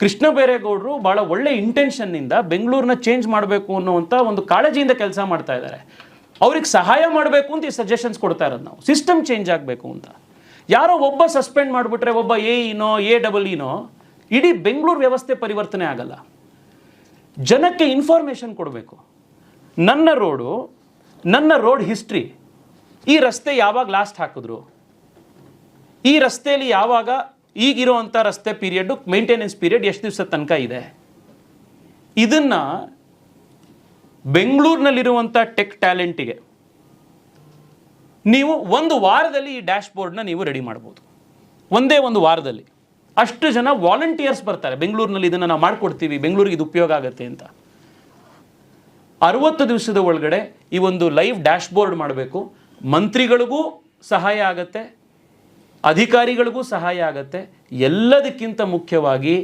ಕೃಷ್ಣ ಬೈರೇಗೌಡರು ಭಾಳ ಒಳ್ಳೆ ಇಂಟೆನ್ಷನ್ನಿಂದ ಬೆಂಗಳೂರನ್ನ ಚೇಂಜ್ ಮಾಡಬೇಕು ಅನ್ನುವಂಥ ಒಂದು ಕಾಳಜಿಯಿಂದ ಕೆಲಸ ಮಾಡ್ತಾ ಇದ್ದಾರೆ. ಅವ್ರಿಗೆ ಸಹಾಯ ಮಾಡಬೇಕು ಅಂತ ಈ ಸಜೆಷನ್ಸ್ ಕೊಡ್ತಾ ಇರೋದು ನಾವು. ಸಿಸ್ಟಮ್ ಚೇಂಜ್ ಆಗಬೇಕು ಅಂತ. ಯಾರೋ ಒಬ್ಬ ಸಸ್ಪೆಂಡ್ ಮಾಡಿಬಿಟ್ರೆ, ಒಬ್ಬ AEನೋ ಇಡೀ ಬೆಂಗಳೂರು ವ್ಯವಸ್ಥೆ ಪರಿವರ್ತನೆ ಆಗಲ್ಲ. ಜನಕ್ಕೆ ಇನ್ಫಾರ್ಮೇಷನ್ ಕೊಡಬೇಕು. ನನ್ನ ರೋಡ್ ಹಿಸ್ಟ್ರಿ, ಈ ರಸ್ತೆ ಯಾವಾಗ ಲಾಸ್ಟ್ ಹಾಕಿದ್ರು, ಈ ರಸ್ತೆಯಲ್ಲಿ ಯಾವಾಗ, ಈಗಿರೋವಂಥ ರಸ್ತೆ ಪೀರಿಯಡ್, ಮೇಂಟೆನೆನ್ಸ್ ಪೀರಿಯಡ್ ಎಷ್ಟು ದಿವಸ ತನಕ ಇದೆ, ಇದನ್ನು ಬೆಂಗಳೂರಿನಲ್ಲಿರುವಂಥ ಟೆಕ್ ಟ್ಯಾಲೆಂಟಿಗೆ ನೀವು ಒಂದು ವಾರದಲ್ಲಿ ಈ ಡ್ಯಾಶ್ ಬೋರ್ಡ್ನ ನೀವು ರೆಡಿ ಮಾಡ್ಬೋದು. ಒಂದೇ ಒಂದು ವಾರದಲ್ಲಿ ಅಷ್ಟು ಜನ ವಾಲಂಟಿಯರ್ಸ್ ಬರ್ತಾರೆ. ಬೆಂಗಳೂರಿನಲ್ಲಿ ಇದನ್ನು ನಾವು ಮಾಡಿಕೊಡ್ತೀವಿ, ಬೆಂಗಳೂರಿಗೆ ಇದು ಉಪಯೋಗ ಆಗುತ್ತೆ ಅಂತ. 60 ದಿವಸದ ಒಳಗಡೆ ಈ ಒಂದು ಲೈವ್ ಡ್ಯಾಶ್ ಬೋರ್ಡ್ ಮಾಡಬೇಕು. ಮಂತ್ರಿಗಳಿಗೂ ಸಹಾಯ ಆಗತ್ತೆ, ಅಧಿಕಾರಿಗಳಿಗೂ ಸಹಾಯ ಆಗತ್ತೆ. ಎಲ್ಲದಕ್ಕಿಂತ ಮುಖ್ಯವಾಗಿ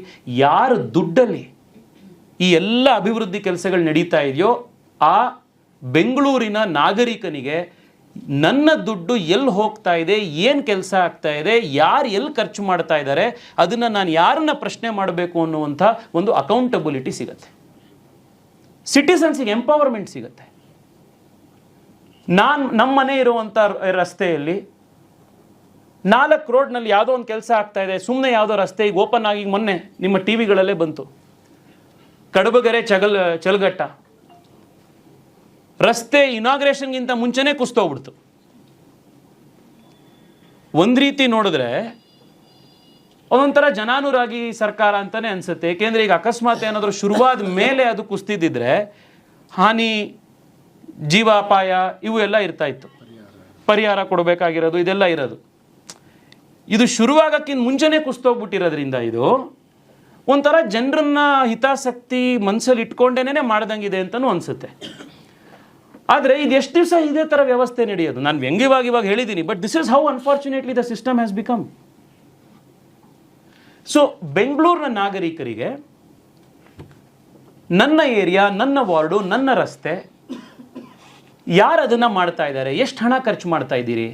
ಯಾರ ದುಡ್ಡಲ್ಲಿ ಈ ಎಲ್ಲ ಅಭಿವೃದ್ಧಿ ಕೆಲಸಗಳು ನಡೀತಾ ಇದೆಯೋ ಆ ಬೆಂಗಳೂರಿನ ನಾಗರಿಕನಿಗೆ ನನ್ನ ದುಡ್ಡು ಎಲ್ಲಿ ಹೋಗ್ತಾ ಇದೆ, ಏನು ಕೆಲಸ ಆಗ್ತಾ ಇದೆ, ಯಾರು ಎಲ್ಲಿ ಖರ್ಚು ಮಾಡ್ತಾ ಇದ್ದಾರೆ, ಅದನ್ನು ನಾನು ಯಾರನ್ನ ಪ್ರಶ್ನೆ ಮಾಡಬೇಕು ಅನ್ನುವಂಥ ಒಂದು ಅಕೌಂಟಬಿಲಿಟಿ ಸಿಗತ್ತೆ. ಸಿಟಿಸನ್ಸಿಗೆ ಎಂಪವರ್ಮೆಂಟ್ ಸಿಗತ್ತೆ. ನಮ್ಮ ಮನೆ ಇರುವಂಥ ರಸ್ತೆಯಲ್ಲಿ 4 ರೋಡ್ನಲ್ಲಿ ಯಾವುದೋ ಒಂದು ಕೆಲಸ ಆಗ್ತಾ ಇದೆ, ಸುಮ್ಮನೆ ಯಾವುದೋ ರಸ್ತೆ ಈಗ ಓಪನ್ ಆಗಿ ಮೊನ್ನೆ ನಿಮ್ಮ ಟಿ ವಿಗಳಲ್ಲೇ ಬಂತು, ಕಡಬಗೆರೆ ಚಲಗಟ್ಟ ರಸ್ತೆ ಇನಾಗ್ರೇಷನ್ಗಿಂತ ಮುಂಚೆನೇ ಕುಸ್ತೋಗ್ಬಿಡ್ತು. ಒಂದು ರೀತಿ ನೋಡಿದ್ರೆ ಒಂದೊಂಥರ ಜನಾನುರಾಗಿ ಸರ್ಕಾರ ಅಂತಾನೆ ಅನ್ಸುತ್ತೆ. ಏಕೆಂದರೆ ಈಗ ಅಕಸ್ಮಾತ್ ಏನಾದರೂ ಶುರುವಾದ ಮೇಲೆ ಅದು ಕುಸ್ತಿದ್ದಿದ್ರೆ ಹಾನಿ, ಜೀವಾಪಾಯ ಇವು ಎಲ್ಲ ಇರ್ತಾ ಇತ್ತು, ಪರಿಹಾರ ಕೊಡಬೇಕಾಗಿರೋದು ಇದೆಲ್ಲ ಇರೋದು. ಇದು ಶುರುವಾಗಕ್ಕಿಂತ ಮುಂಚೆನೇ ಕುಸ್ತೋಗ್ಬಿಟ್ಟಿರೋದ್ರಿಂದ ಇದು ಒಂಥರ ಜನರನ್ನ ಹಿತಾಸಕ್ತಿ ಮನಸ್ಸಲ್ಲಿ ಇಟ್ಕೊಂಡೇನೆ ಮಾಡ್ದಂಗಿದೆ ಅಂತಲೂ ಅನಿಸುತ್ತೆ. ಆದರೆ ಇದು ಎಷ್ಟು ದಿವಸ ಇದೇ ಥರ ವ್ಯವಸ್ಥೆ ನಡೆಯೋದು? ನಾನು ವ್ಯಂಗ್ಯವಾಗಿ ಇವಾಗ ಹೇಳಿದ್ದೀನಿ, but this is how unfortunately the system has become. So ಬೆಂಗಳೂರಿನ ನಾಗರಿಕರಿಗೆ ನನ್ನ ಏರಿಯಾ, ನನ್ನ ವಾರ್ಡು, ನನ್ನ ರಸ್ತೆ, ಯಾರು ಅದನ್ನು ಮಾಡ್ತಾ ಇದ್ದಾರೆ, ಎಷ್ಟು ಹಣ ಖರ್ಚು ಮಾಡ್ತಾ ಇದ್ದೀರಿ,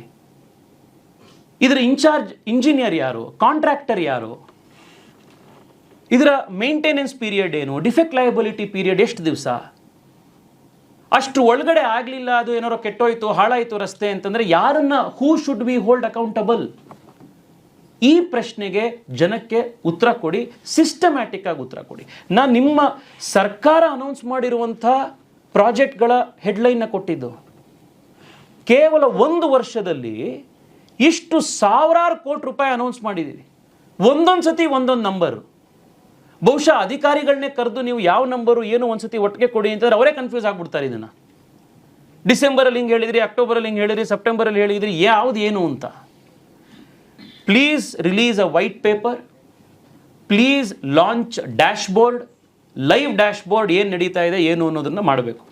ಇದರ ಇನ್ಚಾರ್ಜ್ ಇಂಜಿನಿಯರ್ ಯಾರು, ಕಾಂಟ್ರಾಕ್ಟರ್ ಯಾರು, ಇದರ ಮೇಂಟೆನೆನ್ಸ್ ಪೀರಿಯಡ್ ಏನು, ಡಿಫೆಕ್ಟ್ ಲಯಬಿಲಿಟಿ ಪೀರಿಯಡ್ ಎಷ್ಟು ದಿವಸ, ಅಷ್ಟು ಒಳಗಡೆ ಆಗಲಿಲ್ಲ, ಅದು ಏನಾರೋ ಕೆಟ್ಟೋಯ್ತು, ಹಾಳಾಯಿತು ರಸ್ತೆ ಅಂತಂದರೆ ಯಾರನ್ನ, who should we hold accountable? ಈ ಪ್ರಶ್ನೆಗೆ ಜನಕ್ಕೆ ಉತ್ತರ ಕೊಡಿ, ಸಿಸ್ಟಮ್ಯಾಟಿಕ್ ಆಗಿ ಉತ್ತರ ಕೊಡಿ. ನಾನು ನಿಮ್ಮ ಸರ್ಕಾರ ಅನೌನ್ಸ್ ಮಾಡಿರುವಂಥ ಪ್ರಾಜೆಕ್ಟ್ಗಳ ಹೆಡ್ಲೈನ್ನ ಕೊಟ್ಟಿದ್ದು. ಕೇವಲ 1 ವರ್ಷದಲ್ಲಿ ಇಷ್ಟು ಸಾವಿರಾರು ಕೋಟಿ ರೂಪಾಯಿ ಅನೌನ್ಸ್ ಮಾಡಿದ್ದೀವಿ. ಒಂದೊಂದು ಸತಿ ಒಂದೊಂದು ನಂಬರು. ಬಹುಶಃ ಅಧಿಕಾರಿಗಳನ್ನೇ ಕರೆದು ನೀವು ಯಾವ ನಂಬರು ಏನು ಒಂದ್ಸತಿ ಒಟ್ಟಿಗೆ ಕೊಡಿ ಅಂತಂದ್ರೆ ಅವರೇ ಕನ್ಫ್ಯೂಸ್ ಆಗ್ಬಿಡ್ತಾರೆ. ಇದನ್ನು ಡಿಸೆಂಬರಲ್ಲಿ ಹಿಂಗೆ ಹೇಳಿದ್ರಿ, ಅಕ್ಟೋಬರಲ್ಲಿ ಹಿಂಗೆ ಹೇಳಿದ್ರಿ, ಸೆಪ್ಟೆಂಬರಲ್ಲಿ ಹೇಳಿದ್ರಿ, ಯಾವುದು ಏನು ಅಂತ. Please release a white paper, please launch dash board, live dash board, ಏನು ನಡೀತಾ ಇದೆ ಏನು ಅನ್ನೋದನ್ನು ಮಾಡಬೇಕು.